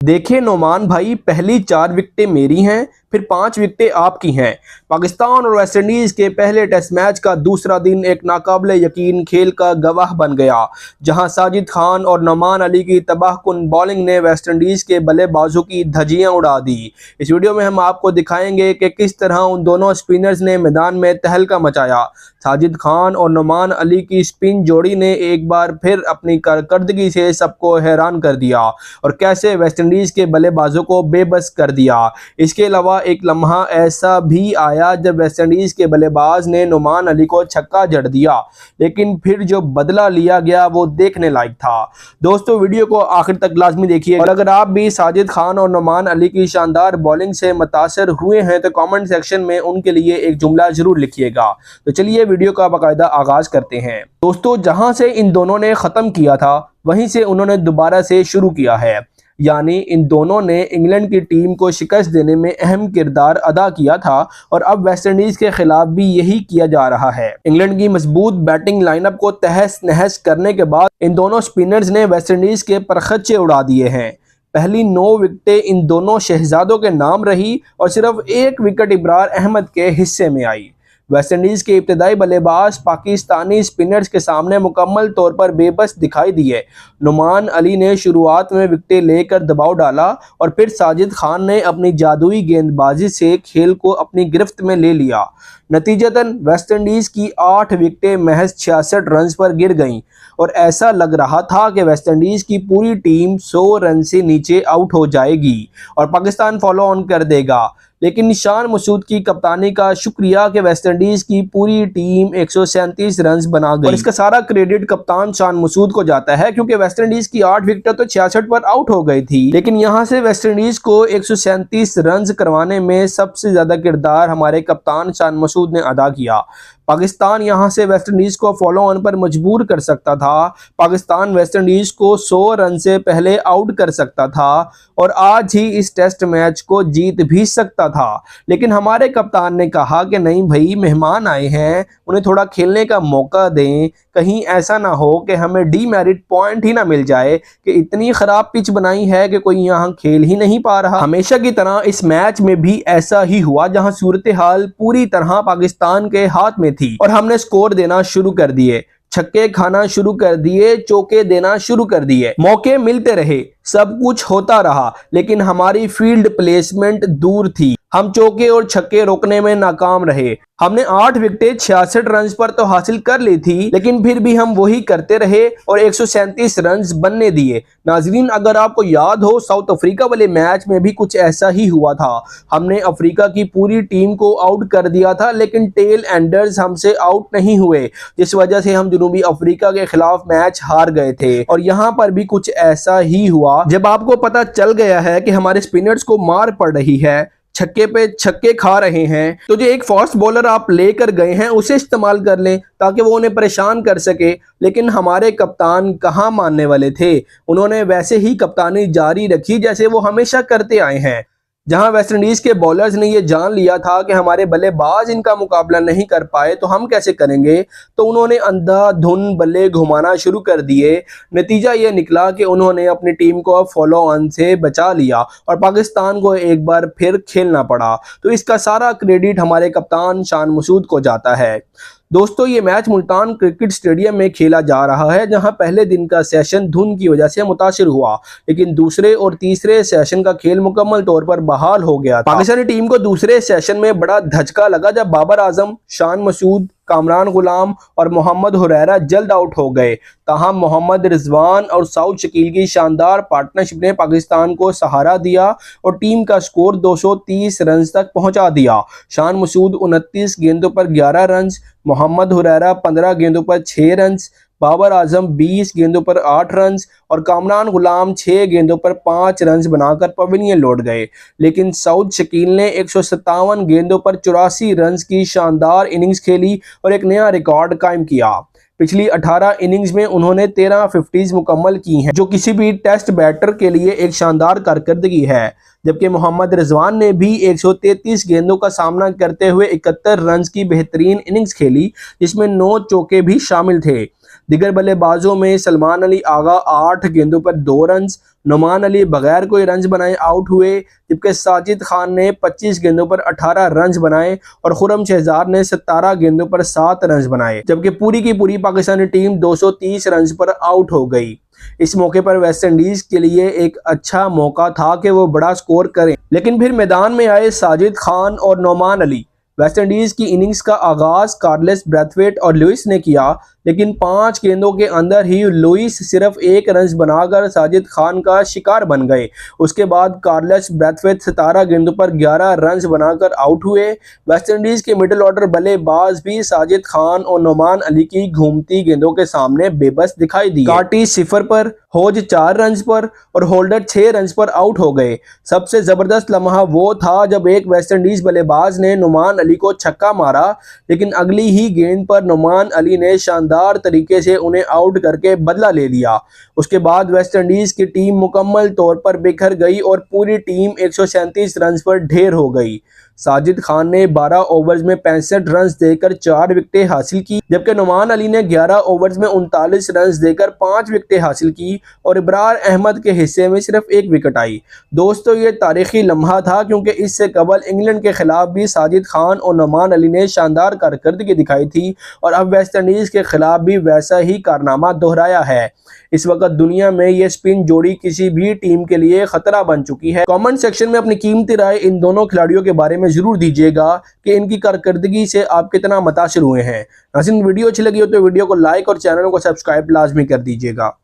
देखिए नोमान भाई, पहली 4 विकेटें मेरी हैं, फिर 5 विकेटें आपकी हैं। पाकिस्तान और वेस्टइंडीज के पहले टेस्ट मैच का दूसरा दिन एक नाकाबिले यकीन खेल का गवाह बन गया, जहां साजिद खान और नोमान अली की तबाहकुन बॉलिंग ने वेस्टइंडीज के बल्लेबाजों की धज्जियां उड़ा दी। इस वीडियो में हम आपको दिखाएंगे कि किस तरह उन दोनों स्पिनर्स ने मैदान में तहलका मचाया। साजिद खान और नोमान अली की स्पिन जोड़ी ने एक बार फिर अपनी कारकर्दगी से सबको हैरान कर दिया और कैसे वेस्टइंडीज के बल्लेबाजों को बेबस कर दिया। इसके अलावा एक लम्हा ऐसा भी आया जब वेस्टइंडीज के बल्लेबाज ने नोमान अली को छक्का जड़ दिया, लेकिन फिर जो बदला लिया गया वो देखने लायक था। दोस्तों, वीडियो को आखिर तक लाजमी देखिए और अगर आप भी साजिद खान और नोमान अली की शानदार बॉलिंग से मुतासर हुए हैं तो कमेंट सेक्शन में उनके लिए एक जुमला जरूर लिखिएगा। तो चलिए वीडियो का बाकायदा आगाज करते हैं। दोस्तों, जहां से इन दोनों ने खत्म किया था वहीं से उन्होंने दोबारा से शुरू किया है, यानी इन दोनों ने इंग्लैंड की टीम को शिकस्त देने में अहम किरदार अदा किया था और अब वेस्टइंडीज के खिलाफ भी यही किया जा रहा है। इंग्लैंड की मजबूत बैटिंग लाइनअप को तहस नहस करने के बाद इन दोनों स्पिनर्स ने वेस्टइंडीज के परखच्चे उड़ा दिए हैं। पहली 9 विकेटें इन दोनों शहजादों के नाम रही और सिर्फ 1 विकेट इब्रार अहमद के हिस्से में आई। वेस्टइंडीज के इब्तदाई बल्लेबाज पाकिस्तानी स्पिनर्स के सामने मुकम्मल तौर पर बेबस दिखाई दिए। नोमान अली ने शुरुआत में विकेटें लेकर दबाव डाला और फिर साजिद खान ने अपनी जादुई गेंदबाजी से खेल को अपनी गिरफ्त में ले लिया। नतीजतन वेस्टइंडीज की 8 विकेटें महज 66 रन पर गिर गईं और ऐसा लग रहा था कि वेस्टइंडीज की पूरी टीम 100 रन से नीचे आउट हो जाएगी और पाकिस्तान फॉलो ऑन कर देगा। लेकिन शान मसूद की कप्तानी का शुक्रिया कि वेस्टइंडीज की पूरी टीम 137 रन बना गई और इसका सारा क्रेडिट कप्तान शान मसूद को जाता है, क्योंकि वेस्टइंडीज की 8 विकेटें तो 66 पर आउट हो गई थी, लेकिन यहां से वेस्टइंडीज को 137 रन करवाने में सबसे ज्यादा किरदार हमारे कप्तान शान मसूद ने अदा किया। पाकिस्तान यहां से वेस्टइंडीज को फॉलो ऑन पर मजबूर कर सकता था। पाकिस्तान वेस्टइंडीज को 100 रन से पहले आउट कर सकता था और आज ही इस टेस्ट मैच को जीत भी सकता था, लेकिन हमारे कप्तान ने कहा कि नहीं भाई, मेहमान आए हैं, उन्हें थोड़ा खेलने का मौका दें। कहीं ऐसा ना हो कि हमें डीमेरिट पॉइंट ही ना मिल जाए कि इतनी खराब पिच बनाई है कि कोई यहाँ खेल ही नहीं पा रहा। हमेशा की तरह इस मैच में भी ऐसा ही हुआ, जहां सूरत हाल पूरी तरह पाकिस्तान के हाथ में थी और हमने स्कोर देना शुरू कर दिए, छक्के खाना शुरू कर दिए, चौके देना शुरू कर दिए, मौके मिलते रहे, सब कुछ होता रहा, लेकिन हमारी फील्ड प्लेसमेंट दूर थी। हम चौके और छक्के रोकने में नाकाम रहे। हमने 8 विकेटें 66 रन पर तो हासिल कर ली थी, लेकिन फिर भी हम वही करते रहे और 137 रन बनने दिए। नाजरीन, अगर आपको याद हो, साउथ अफ्रीका वाले मैच में भी कुछ ऐसा ही हुआ था। हमने अफ्रीका की पूरी टीम को आउट कर दिया था, लेकिन टेल एंडर्स हमसे आउट नहीं हुए, जिस वजह से हम जनूबी अफ्रीका के खिलाफ मैच हार गए थे। और यहाँ पर भी कुछ ऐसा ही हुआ। जब आपको पता चल गया है कि हमारे स्पिनर्स को मार पड़ रही है, छक्के पे छक्के खा रहे हैं, तो जो एक फास्ट बॉलर आप लेकर गए हैं उसे इस्तेमाल कर लें ताकि वो उन्हें परेशान कर सके। लेकिन हमारे कप्तान कहाँ मानने वाले थे, उन्होंने वैसे ही कप्तानी जारी रखी जैसे वो हमेशा करते आए हैं। जहां वेस्टइंडीज के बॉलर्स ने ये जान लिया था कि हमारे बल्लेबाज इनका मुकाबला नहीं कर पाए तो हम कैसे करेंगे, तो उन्होंने अंधाधुन बल्ले घुमाना शुरू कर दिए। नतीजा ये निकला कि उन्होंने अपनी टीम को फॉलो ऑन से बचा लिया और पाकिस्तान को एक बार फिर खेलना पड़ा। तो इसका सारा क्रेडिट हमारे कप्तान शान मसूद को जाता है। दोस्तों, ये मैच मुल्तान क्रिकेट स्टेडियम में खेला जा रहा है, जहां पहले दिन का सेशन धुंध की वजह से मुतासिर हुआ, लेकिन दूसरे और तीसरे सेशन का खेल मुकम्मल तौर पर बहाल हो गया। पाकिस्तानी टीम को दूसरे सेशन में बड़ा धचका लगा जब बाबर आजम, शान मसूद, कामरान गुलाम और मोहम्मद हुरैरा जल्द आउट हो गए। ताहम मोहम्मद रिजवान और साउद शकील की शानदार पार्टनरशिप ने पाकिस्तान को सहारा दिया और टीम का स्कोर 230 रन तक पहुंचा दिया। शान मसूद 29 गेंदों पर 11 रन, मोहम्मद हुरैरा 15 गेंदों पर 6 रन, बाबर आजम 20 गेंदों पर 8 रन और कामरान गुलाम 6 गेंदों पर 5 रन बनाकर पवेलियन लौट गए। लेकिन साउद शकील ने 157 गेंदों पर 84 रन की शानदार इनिंग्स खेली और एक नया रिकॉर्ड कायम किया। पिछली 18 इनिंग्स में उन्होंने 13 50s मुकम्मल की हैं, जो किसी भी टेस्ट बैटर के लिए एक शानदार कारकर्दगी है। जबकि मोहम्मद रिजवान ने भी 133 गेंदों का सामना करते हुए 71 रन की बेहतरीन इनिंग्स खेली, जिसमें 9 चौके भी शामिल थे। दिगर बल्लेबाजों में सलमान अली आगा 8 गेंदों पर 2 रन, नुमान अली बगैर कोई रन बनाए आउट हुए, जबकि साजिद खान ने 25 गेंदों पर 18 रन बनाए और खुर्रम शहजाद ने 17 गेंदों पर 7 रन बनाए, जबकि पूरी की पूरी पाकिस्तानी टीम 230 रन पर आउट हो गई। इस मौके पर वेस्ट इंडीज के लिए एक अच्छा मौका था कि वो बड़ा स्कोर करें, लेकिन फिर मैदान में आए साजिद खान और नुमान अली। वेस्ट इंडीज की इनिंग्स का आगाज कार्लेस ब्रैथवेट और लुइस ने किया, लेकिन 5 गेंदों के अंदर ही लुइस सिर्फ 1 रन बनाकर साजिद खान का शिकार बन गए। उसके बाद कार्लेस ब्रैथवेट 17 गेंदों पर 11 रन बनाकर आउट हुए। वेस्ट इंडीज के मिडिल ऑर्डर बल्लेबाज भी साजिद खान और नुमान अली की घूमती गेंदों के सामने बेबस दिखाई दिए। कार्टी 0 पर, होज 4 रन पर और होल्डर 6 रन पर आउट हो गए। सबसे जबरदस्त लम्हा वो था जब एक वेस्ट इंडीज बल्लेबाज ने नुमान अली को छक्का मारा, लेकिन अगली ही गेंद पर नुमान अली ने शानदार तरीके से उन्हें आउट करके बदला ले लिया। उसके बाद वेस्ट इंडीज की टीम मुकम्मल तौर पर बिखर गई और पूरी टीम 137 रन पर ढेर हो गई। साजिद खान ने 12 ओवर्स में 65 रन देकर 4 विकेटें हासिल की, जबकि नुमान अली ने 11 ओवर्स में 39 रन देकर 5 विकेटें हासिल की और इब्रार अहमद के हिस्से में सिर्फ 1 विकेट आई। दोस्तों, ये तारीखी लम्हा था क्योंकि इससे कबल इंग्लैंड के खिलाफ भी साजिद खान और नुमान अली ने शानदार कारकर्दगी दिखाई थी और अब वेस्ट इंडीज के खिलाफ भी वैसा ही कारनामा दोहराया है। इस वक्त दुनिया में ये स्पिन जोड़ी किसी भी टीम के लिए खतरा बन चुकी है। कमेंट सेक्शन में अपनी कीमती राय इन दोनों खिलाड़ियों के बारे में जरूर दीजिएगा कि इनकी कारकर्दगी से आप कितना मुतासिर हुए हैं। नाज़रीन, वीडियो अच्छी लगी हो तो वीडियो को लाइक और चैनल को सब्सक्राइब लाजमी कर दीजिएगा।